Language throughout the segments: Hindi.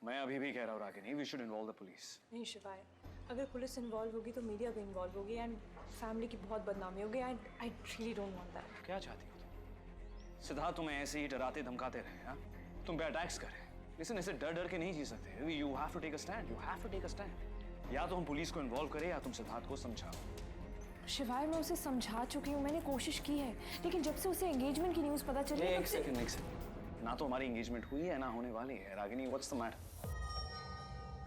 मैं अभी भी कह रहा हूँ Ragini, we should involve the police. नहीं शिवाय, अगर पुलिस इन्वॉल्व होगी तो मीडिया भी इन्वॉल्व होगी एंड फैमिली की बहुत बदनामी होगी। I really don't want that. क्या चाहती हो तुम? सिद्धार्थ तुम्हें ऐसे ही डराते धमकाते रहे, हाँ? तुम पे अटैक्स करें। लेकिन ऐसे डर डर के नहीं जी सकते। You have to take a stand, you have to take a stand. या तो हम पुलिस को इन्वॉल्व करें या तुम सिद्धार्थ को समझाओ। शिवाय, मैं उसे समझा चुकी हूँ, मैंने कोशिश की है, लेकिन जब से उसे एंगेजमेंट की न्यूज़ पता चली एक सेकंड, ना तो हमारी एंगेजमेंट हुई है ना होने वाली है। Ragini, what's the matter?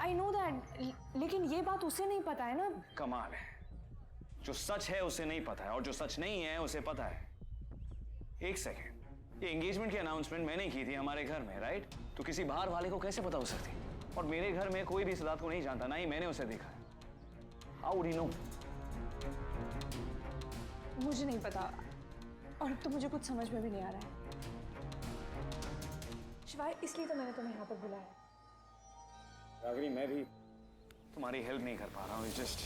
I know that, लेकिन ये बात उसे नहीं पता है ना। कमाल है, जो सच है उसे नहीं पता है और जो सच नहीं है उसे पता है। एक सेकंड, ये एंगेजमेंट की अनाउंसमेंट मैंने की थी हमारे घर में, राइट? तो किसी बाहर वाले को कैसे पता हो सकती? और मेरे घर में कोई भी सिद्धार्थ को नहीं जानता, ना ही मैंने उसे देखा है। How would he know? मुझे नहीं पता, और अब तो मुझे कुछ समझ में भी नहीं आ रहा है। शिवाय, इसलिए तो मैंने तुम्हें यहाँ पर बुलाया। रागिनी, मैं भी तुम्हारी हेल्प नहीं कर पा रहा हूँ। जस्ट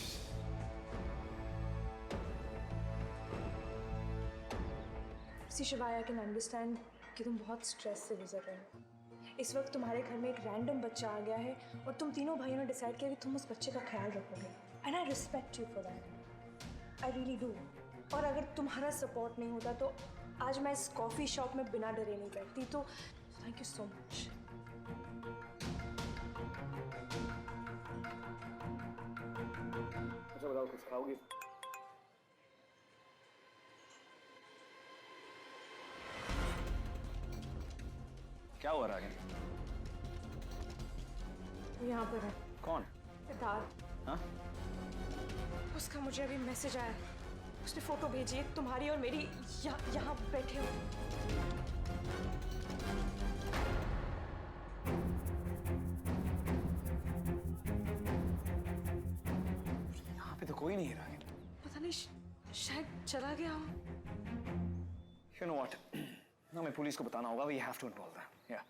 शिवाय, आई कैन अंडरस्टैंड कि तुम बहुत स्ट्रेस से गुजर रहे हो। इस वक्त तुम्हारे घर में एक रैंडम बच्चा आ गया है और तुम तीनों भाइयों ने डिसाइड किया कि तुम उस बच्चे का ख्याल रखोगे, and I respect you for that, I really do. और अगर तुम्हारा सपोर्ट नहीं होता तो आज मैं इस कॉफ़ी शॉप में बिना डरे नहीं बैठती। तो थैंक यू सो मच। अच्छा बताओ, कुछ खाओगी? क्या हुआ रागिनी? यहाँ पर है। कौन? सिद्धार्थ। हाँ? उसका मुझे अभी मैसेज आया, उसने फोटो भेजी है तुम्हारी और मेरी, यहाँ बैठे हो। यहाँ पे तो कोई नहीं है रागिनी। पता नहीं, शायद चला गया हो। You know what? हमें पुलिस को बताना होगा। We have to involve them. Yeah.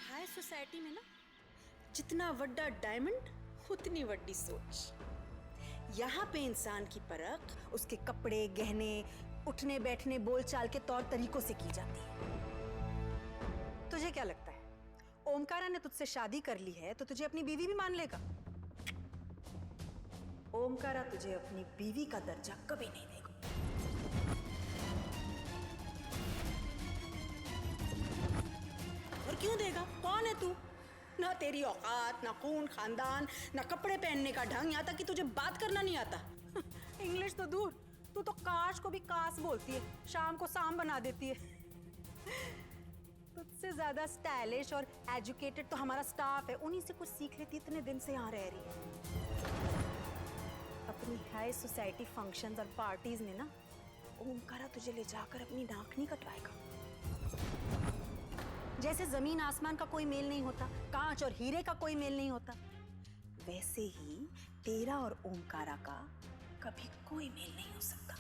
High society में ना, जितना वड्डा डायमंड उतनी वड्डी सोच। यहाँ पे इंसान की परख उसके कपड़े, गहने, उठने बैठने, बोलचाल के तौर तरीकों से की जाती है। तुझे क्या लगता है, ओमकारा ने तुझसे शादी कर ली है तो तुझे अपनी बीवी भी मान लेगा? ओमकारा तुझे अपनी बीवी का दर्जा कभी नहीं देगा। और क्यों देगा? कौन है तू? ना तेरी औकात, ना खून खानदान, ना कपड़े पहनने का ढंग, यहाँ तक कि तुझे बात करना नहीं आता। इंग्लिश तो दूर, तू तो काश को भी कास बोलती है, शाम को शाम बना देती है। तुझसे ज्यादा स्टाइलिश और एजुकेटेड तो हमारा स्टाफ है, उन्हीं से कुछ सीख लेती। इतने दिन से यहाँ रह रही है। अपनी हाई सोसाइटी फंक्शंस और पार्टीज में ना ओमकारा तुझे ले जाकर अपनी नाक नहीं कटवाएगा। जैसे जमीन आसमान का कोई मेल नहीं होता, कांच और हीरे का कोई मेल नहीं होता, वैसे ही तेरा और ओमकारा का कभी कोई मेल नहीं हो सकता।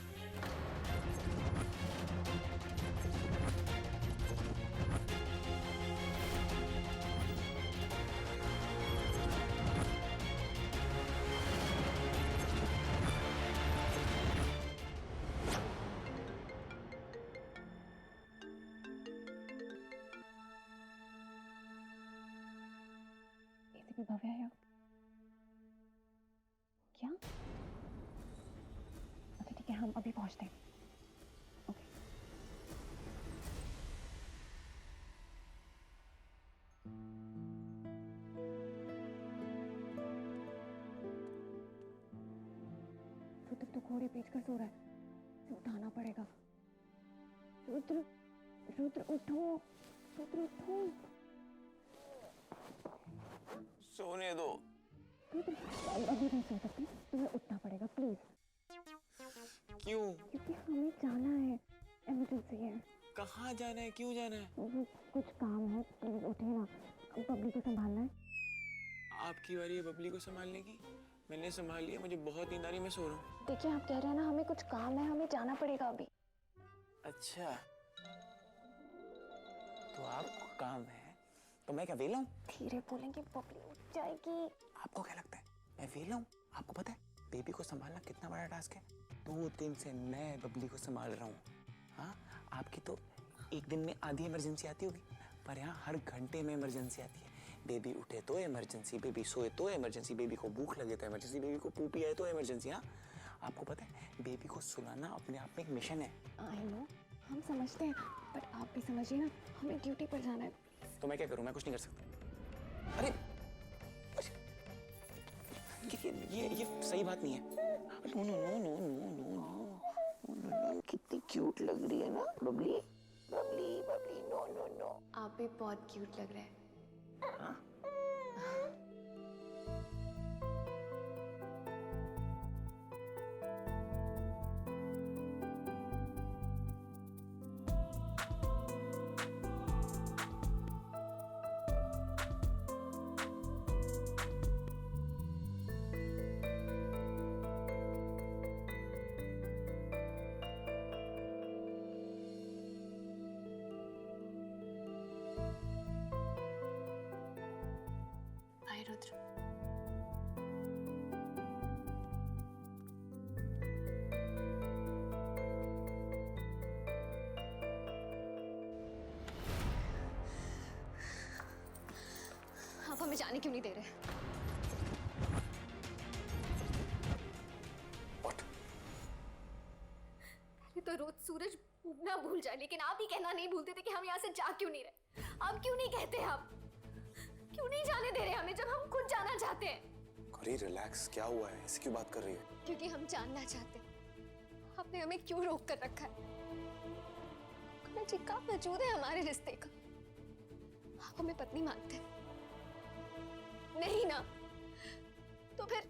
भव्या, हम अभी पहुंचते हैं। ओके। रुद्र तो घोड़े पेच कर सो रहा है, उसे उठाना पड़ेगा। रुद्र, रुद्र उठो, रुद्र उठो। सोने दो। रुद्र अभी नहीं सो सकती, तुम्हें उठना पड़ेगा प्लीज। क्यों? क्योंकि हमें जाना है, इमरजेंसी है। कहाँ जाना है? क्यों जाना है? वो कुछ काम है, प्लीज उठिए ना, बबली को संभालना है। आपकी बारी है बबली को संभालने की। मैंने संभाल लिया, मुझे बहुत नींद आ रही है, मैं सो रहा हूँ। देखिए आप कह रहे हैं ना हमें कुछ काम है, हमें जाना पड़ेगा अभी। अच्छा, तो आपको काम है तो मैं क्या वेला हूँ? धीरे बोलेंगे, बबली उठ जाएगी। आपको क्या लगता है मैं वेला हूँ? आपको पता है बेबी को संभालना कितना बड़ा टास्क है? 2 दिन से मैं बबली को संभाल रहा हूँ। हाँ, आपकी तो एक दिन में आधी इमरजेंसी आती होगी, पर यहाँ हर घंटे में इमरजेंसी आती है। बेबी उठे तो इमरजेंसी, बेबी सोए तो इमरजेंसी, बेबी को भूख लगे तो इमरजेंसी, बेबी को पूपी आए तो इमरजेंसी। हाँ, आपको पता है बेबी को सुलाना अपने आप में एक मिशन है। आई नो, हम समझते हैं, बट आप भी समझिए ना, हमें ड्यूटी पर जाना है। तो मैं क्या करूं? मैं कुछ नहीं कर सकता। अरे ये सही बात नहीं है। No no no no no no no, कितनी क्यूट लग रही है ना Babli, Babli Babli. No no no, आप भी बहुत क्यूट लग रहे हैं। हाँ? बाय रुद्र। आप हमें जाने क्यों नहीं दे रहे? पहले तो रोज सूरज उगना भूल जाए, लेकिन आप ही कहना नहीं भूलते थे कि हम यहाँ से जा क्यों नहीं रहे। आप क्यों नहीं कहते? आप क्यों नहीं जाने दे रहे हमें जब हम खुद जाना चाहते हैं? गौरी रिलैक्स, क्या हुआ है? ऐसे क्यों बात कर रही है? क्योंकि हम जानना चाहते हैं आपने हमें क्यों रोक कर रखा है। कौन जी का वजूद है हमारे रिश्ते का? आप हमें पत्नी मानते हैं? नहीं ना, तो फिर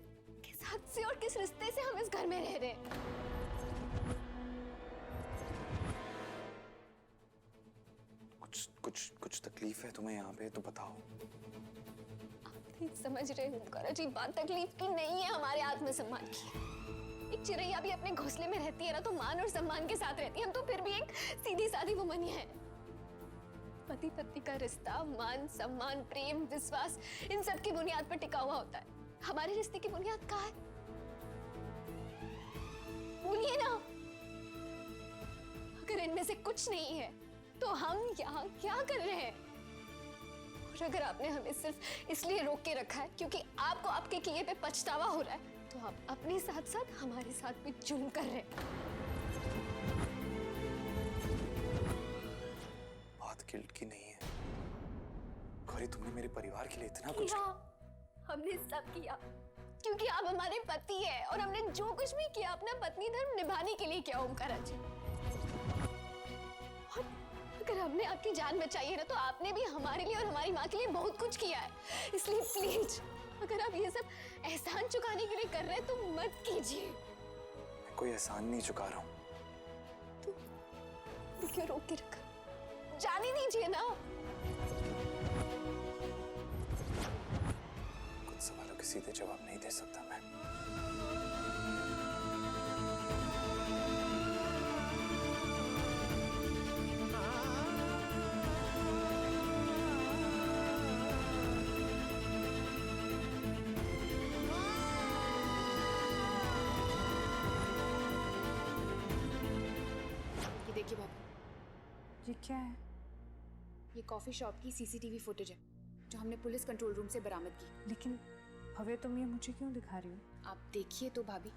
किस हद से और किस रिश्ते से हम इस घर में रह रहे हैं? कुछ तकलीफ है तुम्हें यहाँ पे तो बताओ। आप नहीं समझ रहे हो जी, बात तकलीफ की नहीं है, हमारे आत्मसम्मान की। एक चिड़ैया भी अपने घोंसले में रहती है ना तो मान और सम्मान के साथ रहती है। हम तो फिर भी एक सीधी सादी वुमनिया है। पति पत्नी का रिश्ता मान सम्मान प्रेम विश्वास इन सब की बुनियाद पर टिका हुआ होता है। हमारे रिश्ते की बुनियाद कहाँ है? बोलिए ना। अगर इनमें से कुछ नहीं है तो हम यहाँ क्या कर रहे हैं? और अगर आपने हमें सिर्फ इसलिए रोक के रखा है क्योंकि आपको आपके किए पे पछतावा हो रहा है, तो आप अपने साथ साथ हमारे साथ भी जुल्म कर रहे हैं। बात गिल्ट की नहीं है गौरी, तुमने मेरे परिवार के लिए इतना कुछ हमने सब किया क्योंकि आप हमारे पति हैं, और हमने जो कुछ भी किया अपना पत्नी धर्म निभाने के लिए किया। ओमकारा जी, और अगर हमने आपकी जान बचाई है ना तो आपने भी हमारे लिए और हमारी माँ के लिए बहुत कुछ किया है। इसलिए प्लीज, अगर आप ये सब एहसान चुकाने के लिए कर रहे हैं तो मत कीजिए। मैं कोई एहसान नहीं चुका रहा हूँ। तो क्यों रोक के रखा? जाने दीजिए ना। कुछ सवालों के सीधे जवाब नहीं दे सकता मैं। देखिए बाबू, ये क्या है? ये कॉफी शॉप की सीसीटीवी फुटेज है जो हमने पुलिस कंट्रोल रूम से बरामद की। लेकिन भव्य तुम ये मुझे क्यों दिखा रही हो? आप देखिए तो भाभी।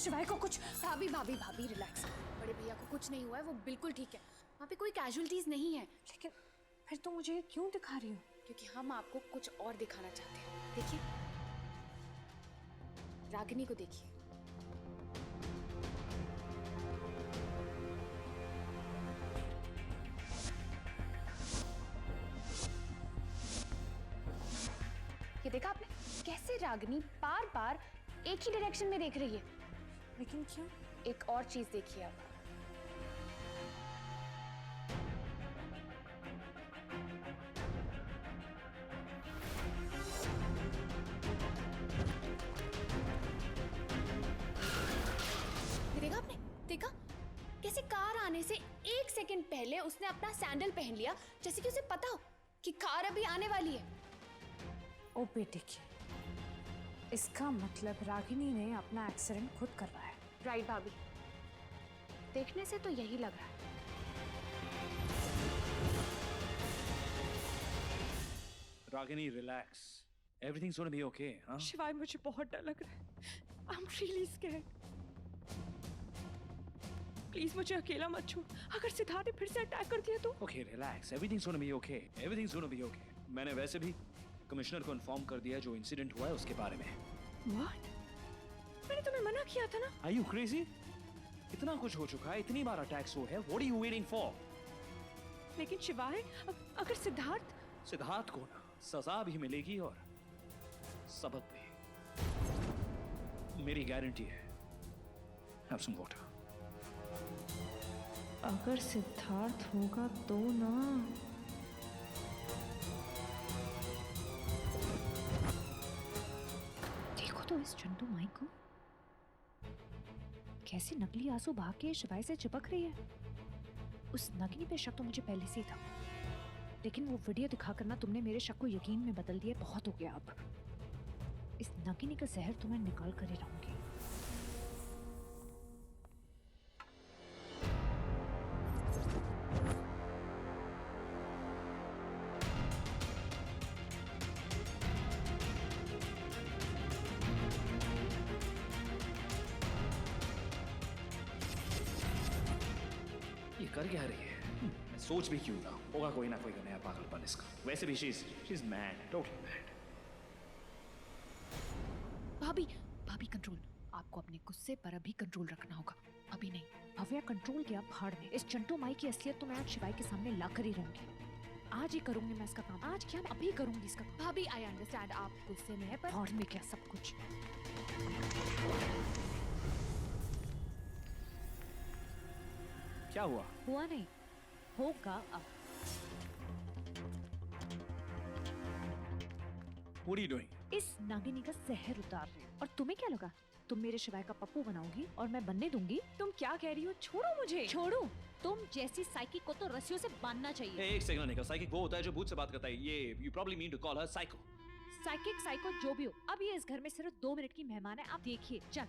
शिवाय को कुछ। भाभी भाभी भाभी रिलैक्स। बड़े भैया को कुछ नहीं हुआ है, वो बिल्कुल ठीक है। वहाँ पे कोई कैजुअलिटीज नहीं है। लेकिन फिर तुम मुझे क्यों दिखा रही हो? क्योंकि हम आपको कुछ और दिखाना चाहते हैं। देखिए, रागिनी को देखिए। ये देखा आपने कैसे रागिनी बार बार एक ही डायरेक्शन में देख रही है। लेकिन क्यों? एक और चीज देखिए आप। ये देखा आपने? देखा कैसे कार आने से 1 सेकंड पहले उसने अपना सैंडल पहन लिया, जैसे कि उसे पता हो कि कार अभी आने वाली है। ओ बेटे की, इसका मतलब रागिनी ने अपना एक्सीडेंट खुद करवाया है। राइट भाभी, देखने से तो यही लग रहा है। Ragini relax, everything's gonna be okay. हाँ, शिवाय मुझे बहुत डर लग रहा है। I'm really scared. प्लीज मुझे अकेला मत छोड़। अगर सिद्धार्थ ने फिर से अटैक कर दिया तो? Okay relax, everything's gonna be okay, everything's gonna be okay. मैंने वैसे भी कमिश्नर को इन्फॉर्म कर दिया जो इंसिडेंट हुआ है उसके बारे में। What? मैंने तुम्हें मना किया था ना। Are you crazy? इतना कुछ हो चुका है, इतनी बार अटैक्स हुए हैं, what are you waiting for? लेकिन शिवाय, अगर सिद्धार्थ को ना सजा भी मिलेगी और सबक भी। मेरी गारंटी है। Have some water. अगर सिद्धार्थ होगा तो ना। देखो तो इस चंटू माई को, कैसे नकली आंसू बहा के शिवाय से चिपक रही है। उस नगिनी पे शक तो मुझे पहले से ही था, लेकिन वो वीडियो दिखाकर ना तुमने मेरे शक को यकीन में बदल दिया। बहुत हो गया अब। इस नगिनी का जहर तुम्हें निकाल कर ही रहूंगी। ये कर क्या रही है? मैं सोच भी क्यों रहा हूँ, होगा कोई ना कोई नया पागलपन इसका। वैसे भी she's mad, totally mad. भाभी भाभी कंट्रोल। आपको अपने गुस्से पर अभी कंट्रोल रखना होगा, अभी नहीं। भव्या कंट्रोल क्या भाड़ में। इस चंटू माई की असलियत तो मैं आज शिवाय के सामने ला कर ही रहूंगी। आज ही करूंगी मैं इसका काम। आज क्या, मैं अभी करूंगी इसका काम। भाभी आई अंडरस्टैंड आप गुस्से में है, पर भाड़ में क्या सब कुछ। क्या हुआ? हुआ नहीं, होगा अब। What are you doing? इस नागिनी का जहर उतार रही हूं। और तुम्हें क्या लगा तुम मेरे शिवाय का पप्पू बनाओगी और मैं बनने दूंगी? तुम क्या कह रही हो? छोड़ो मुझे। छोड़ू? तुम जैसी साइकिक को तो रस्सियों से बांधना चाहिए। एक सेकंड निकल। साइकिक वो होता है जो भूत से बात करता है। ये you probably mean to call her psycho. Psychic psycho जो भी हो, अब ये इस घर में सिर्फ 2 मिनट की मेहमान है। आप देखिए। चल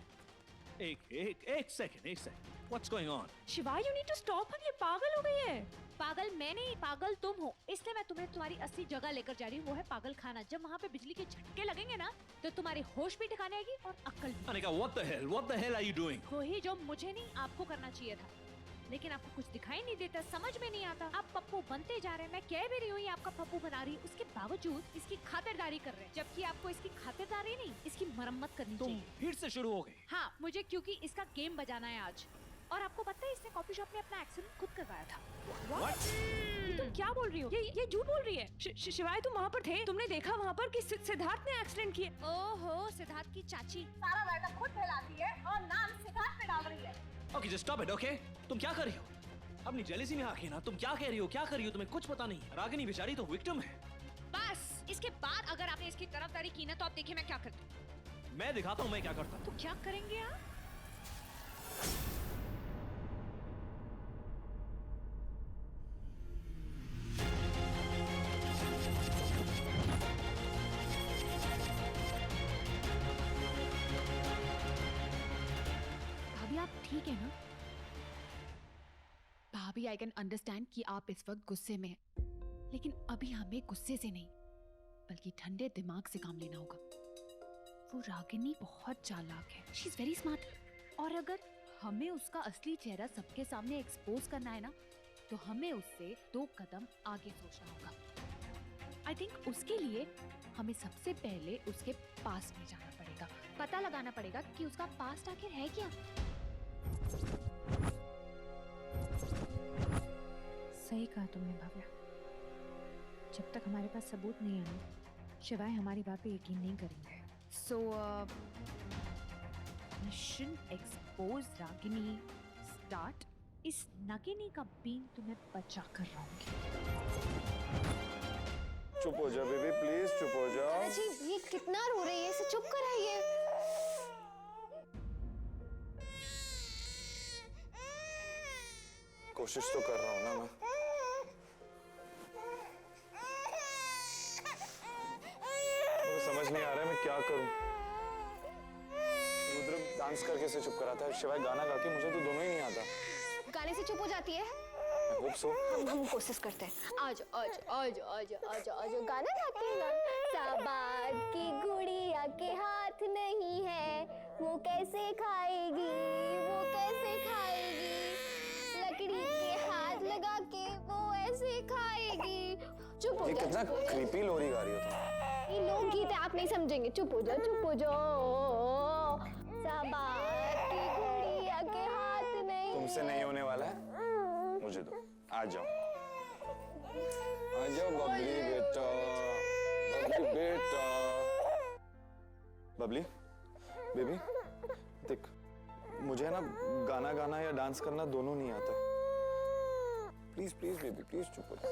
एक सेकंड। What's going on? शिवाय, you need to stop her. ये पागल हो गई है। पागल मैं नहीं, पागल तुम हो। इसलिए मैं तुम्हें तुम्हारी असली जगह लेकर जा रही हूँ, वो है पागल खाना। जब वहाँ पे बिजली के झटके लगेंगे ना, तो तुम्हारी होश भी ठिकाने आएगी और अक्ल भी। Anika, what the hell are you doing? वही जो मुझे नहीं आपको करना चाहिए था, लेकिन आपको कुछ दिखाई नहीं देता, समझ में नहीं आता। आप पप्पू बनते जा रहे हैं। मैं कह भी रही हूँ ये आपका पप्पू बना रही है, उसके बावजूद इसकी खातिरदारी कर रहे हैं, जबकि आपको इसकी खातिरदारी नहीं, इसकी मरम्मत करनी तुम चाहिए। फिर से शुरू हो गई। हाँ, मुझे क्योंकि इसका गेम बजाना है आज। और आपको पता है इसने कॉफी शॉप में अपना एक्सीडेंट खुद करवाया था। What? ये तुम क्या बोल रही हो? ये झूठ बोल रही है। शिवाय, तुम वहाँ पर थे? तुमने देखा वहाँ पर कि सिद्धार्थ ने एक्सीडेंट किया? ओहो, सिद्धार्थ की चाची सारा मैटर खुद फैलाती है और नाम सिद्धार्थ पे डाल रही है। Okay, just stop it, okay? तुम क्या कर रही हो? अपनी जेलसी में आके ना तुम क्या कह रही हो? तुम्हें कुछ पता नहीं। रागिनी बेचारी तो विक्टिम है। बस इसके बाद अगर आपने इसकी तरफदारी की ना, तो आप देखिए मैं क्या करती हूँ। मैं दिखाता हूँ मैं क्या करता हूँ। तो क्या करेंगे आप? भाभी आप ठीक है ना? भाभी आई कैन अंडरस्टैंड कि आप इस वक्त गुस्से में हैं, लेकिन अभी हमें गुस्से से नहीं बल्कि ठंडे दिमाग से काम लेना होगा। वो रागिनी बहुत चालाक है, शी इज वेरी स्मार्ट, और अगर हमें उसका असली चेहरा सबके सामने एक्सपोज करना है ना, तो हमें उससे 2 कदम आगे सोचना होगा। आई थिंक उसके लिए हमें सबसे पहले उसके पास्ट में जाना पड़ेगा, पता लगाना पड़ेगा कि उसका पास्ट आखिर है क्या। सही कहा तुमने भव्या, जब तक हमारे पास सबूत नहीं है ना, शिवाय हमारी बात पे यकीन नहीं करेंगे। So mission expose Ragini start. इस नगिनी का बीन तुम्हें बचा कर रहूंगी। चुप हो जा बेबी, प्लीज चुप हो जा। जी ये कितना रो रही है, इसे चुप कराइए। कोशिश तो कर रहा हूँ ना मैं। मुझे समझ नहीं आ रहा है मैं क्या करूं। रुद्र डांस करके से चुप कराता है, शिवाय गाना गा के मुझे तो दोनों ही नहीं आता। गाने से चुप हो जाती है। I hope so. हम कोशिश करते हैं। आज आज आज आज आज आज गाना गाते हैं ना। साबाद की गुड़िया के हाथ नहीं है, वो कैसे खाएगी, वो कैसे खाएगी, लकड़ी के हाथ लगा के वो ऐसे खाएगी। चुप हो ये जा। कितना क्रीपी लोरी गा रही हो तुम। ये लोकगीत है, आप नहीं समझेंगे। चुप हो जाओ, चुप हो जाओ। साबाद की गुड़िया के हाथ नहीं। तुमसे नहीं होने वाला है, मुझे दो। आ जाओ, आ जाओ बबली बेटा, बबली बेटा। बबली बेबी देख, मुझे ना गाना गाना या डांस करना दोनों नहीं आता। प्लीज प्लीज बेबी प्लीज चुप हो जा।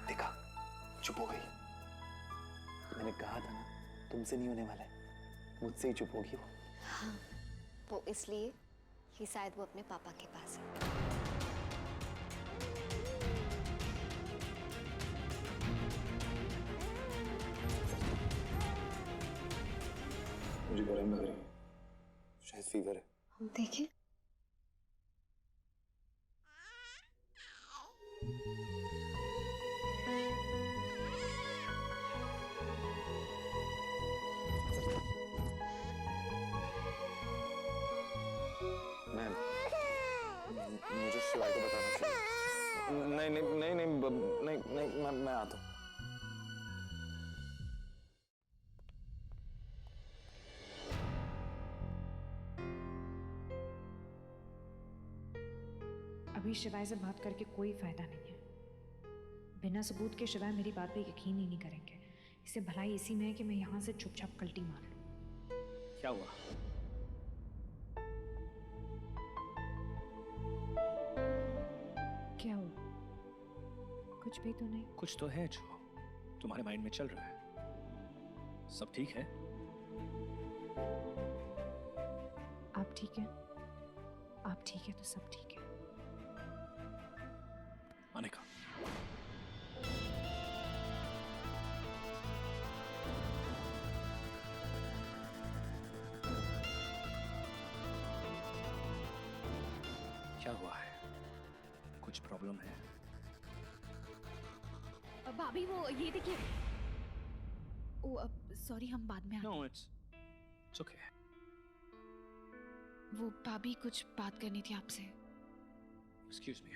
देखा, चुप हो गई। मैंने कहा था ना तुमसे नहीं होने वाला है, मुझसे ही चुप होगी वो। हाँ, वो इसलिए कि शायद वो अपने पापा के पास है। मुझे गरम लग रही है, शायद फीवर है। देखिए मुझे शिवाय को बताना चाहिए। नहीं नहीं नहीं नहीं नहीं नहीं, मैं आता हूँ। अभी शिवाय से बात करके कोई फायदा नहीं है। बिना सबूत के शिवाय मेरी बात पे यकीन ही नहीं करेंगे। इससे भलाई इसी में है कि मैं यहाँ से चुपचाप कल्टी मार लूं। क्या हुआ? क्या हुआ? कुछ भी तो नहीं। कुछ तो है जो तुम्हारे माइंड में चल रहा है। सब ठीक है? आप ठीक है? आप ठीक है तो सब ठीक है। अनिका, क्या हुआ है? कुछ प्रॉब्लम है? भाभी वो ये देखिए। ओ अब सॉरी, हम बाद में नो, इट्स ओके। वो भाभी कुछ बात करनी थी आपसे। Excuse me.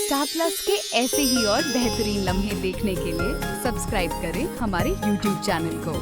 स्टार प्लस के ऐसे ही और बेहतरीन लम्हे देखने के लिए सब्सक्राइब करें हमारे YouTube चैनल को।